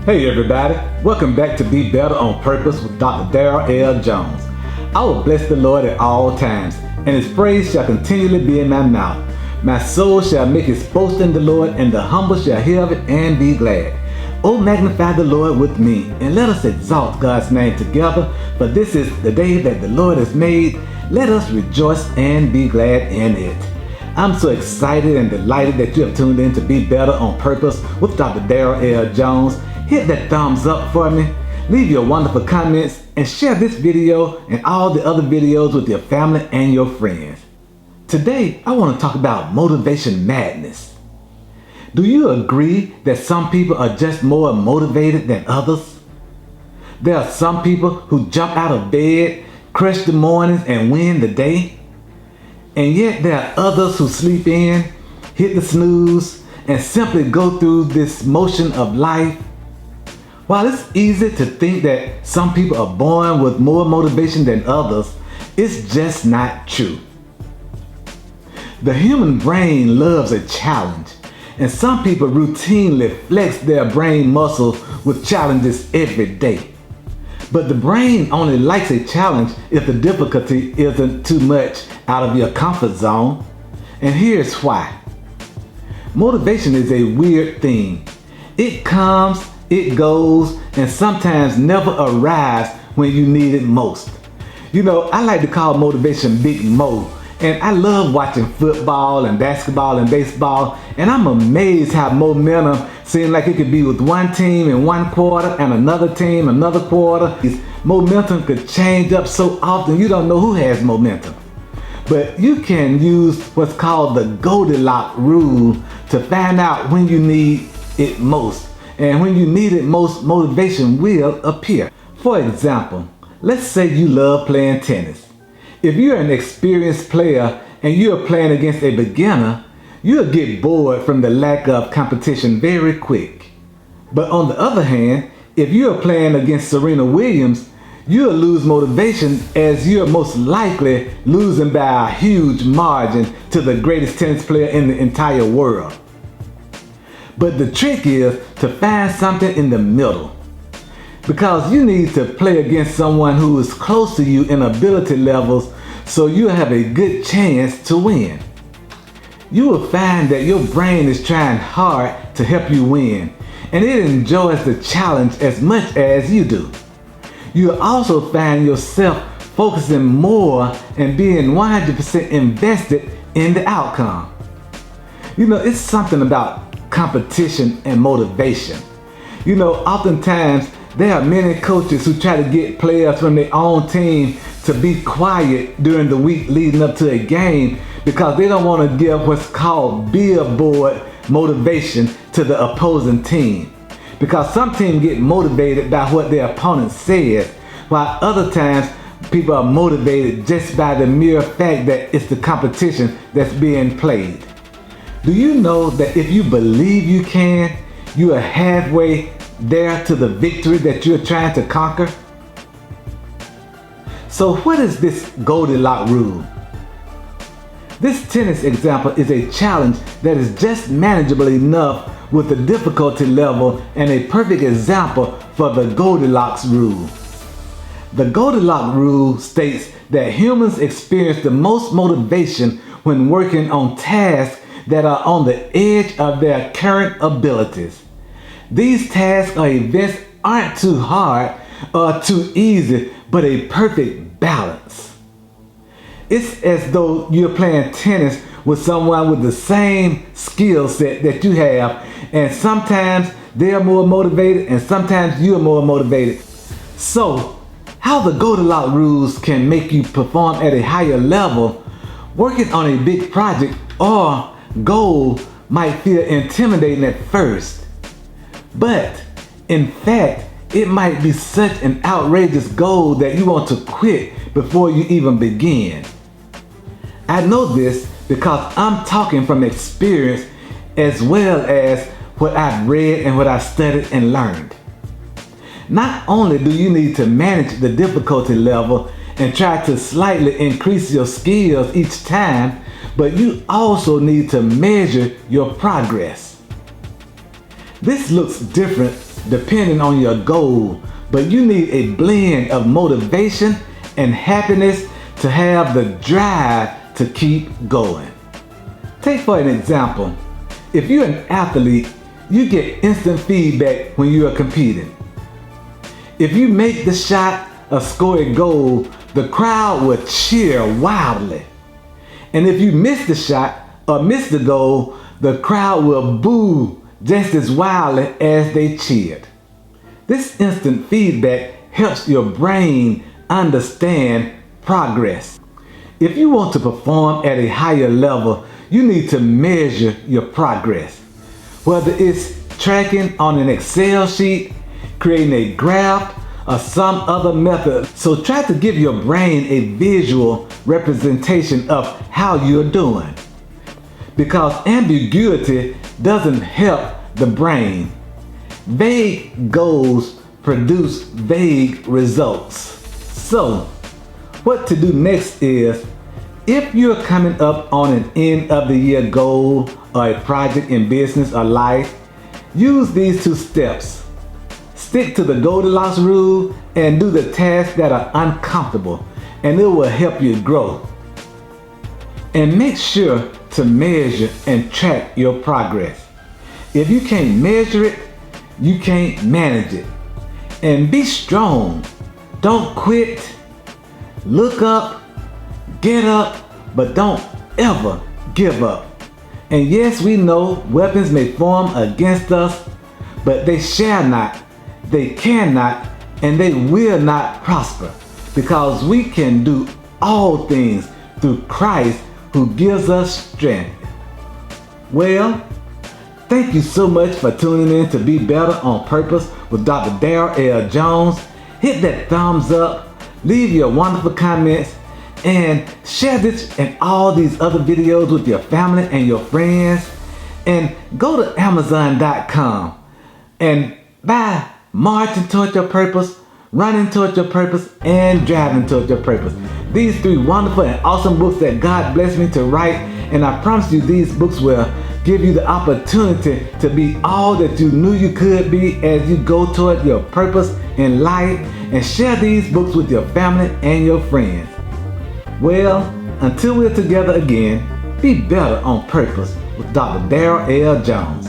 Hey everybody, welcome back to Be Better on Purpose with Dr. Darryl L. Jones. I will bless the Lord at all times, and his praise shall continually be in my mouth. My soul shall make its boast in the Lord, and the humble shall hear of it and be glad. Oh, magnify the Lord with me, and let us exalt God's name together, for this is the day that the Lord has made. Let us rejoice and be glad in it. I'm so excited and delighted that you have tuned in to Be Better on Purpose with Dr. Darryl L. Jones. Hit that thumbs up for me, leave your wonderful comments, and share this video and all the other videos with your family and your friends. Today, I want to talk about motivation madness. Do you agree that some people are just more motivated than others? There are some people who jump out of bed, crush the mornings, and win the day. And yet there are others who sleep in, hit the snooze, and simply go through this motion of life. While it's easy to think that some people are born with more motivation than others, it's just not true. The human brain loves a challenge, and some people routinely flex their brain muscles with challenges every day. But the brain only likes a challenge if the difficulty isn't too much out of your comfort zone. And here's why. Motivation is a weird thing. It comes, it goes, and sometimes never arrives when you need it most. You know, I like to call motivation Big Mo, and I love watching football and basketball and baseball, and I'm amazed how momentum seems like it could be with one team in one quarter and another team another quarter. Momentum could change up so often you don't know who has momentum. But you can use what's called the Goldilock Rule to find out when you need it most. And when you need it most, motivation will appear. For example, let's say you love playing tennis. If you're an experienced player and you're playing against a beginner, you'll get bored from the lack of competition very quick. But on the other hand, if you're playing against Serena Williams, you'll lose motivation as you're most likely losing by a huge margin to the greatest tennis player in the entire world. But the trick is to find something in the middle, because you need to play against someone who is close to you in ability levels so you'll have a good chance to win. You will find that your brain is trying hard to help you win, and it enjoys the challenge as much as you do. You'll also find yourself focusing more and being 100% invested in the outcome. You know, it's something about competition and motivation. You know, oftentimes there are many coaches who try to get players from their own team to be quiet during the week leading up to a game because they don't want to give what's called billboard motivation to the opposing team. Because some teams get motivated by what their opponent says, while other times people are motivated just by the mere fact that it's the competition that's being played. Do you know that if you believe you can, you are halfway there to the victory that you're trying to conquer? So what is this Goldilock Rule? This tennis example is a challenge that is just manageable enough with the difficulty level and a perfect example for the Goldilocks Rule. The Goldilock Rule states that humans experience the most motivation when working on tasks that are on the edge of their current abilities. These tasks or events aren't too hard or too easy, but a perfect balance. It's as though you're playing tennis with someone with the same skill set that you have, and sometimes they're more motivated and sometimes you're more motivated. So, how the Goldilock rules can make you perform at a higher level, working on a big project or goal might feel intimidating at first. But, in fact, it might be such an outrageous goal that you want to quit before you even begin. I know this because I'm talking from experience as well as what I've read and what I've studied and learned. Not only do you need to manage the difficulty level and try to slightly increase your skills each time, but you also need to measure your progress. This looks different depending on your goal, but you need a blend of motivation and happiness to have the drive to keep going. Take for an example, if you're an athlete, you get instant feedback when you are competing. If you make the shot or score a goal, the crowd will cheer wildly. And if you miss the shot or miss the goal, the crowd will boo just as wildly as they cheered. This instant feedback helps your brain understand progress. If you want to perform at a higher level, you need to measure your progress. Whether it's tracking on an Excel sheet, creating a graph, or some other method. So try to give your brain a visual representation of how you're doing. Because ambiguity doesn't help the brain. Vague goals produce vague results. So what to do next is, if you're coming up on an end of the year goal or a project in business or life, use these 2 steps. Stick to the Goldilocks Rule and do the tasks that are uncomfortable, and it will help you grow. And make sure to measure and track your progress. If you can't measure it, you can't manage it. And be strong. Don't quit. Look up, get up, but don't ever give up. And yes, we know weapons may form against us, but they shall not, they cannot, and they will not prosper, because we can do all things through Christ who gives us strength. Well, thank you so much for tuning in to Be Better on Purpose with Dr. Darryl L. Jones. Hit that thumbs up, leave your wonderful comments, and share this and all these other videos with your family and your friends. And go to Amazon.com and buy Marching Toward Your Purpose, Running Toward Your Purpose, and Driving Toward Your Purpose. These 3 wonderful and awesome books that God blessed me to write, and I promise you these books will give you the opportunity to be all that you knew you could be as you go toward your purpose in life. And share these books with your family and your friends. Well, until we're together again, be better on purpose with Dr. Darryl L. Jones.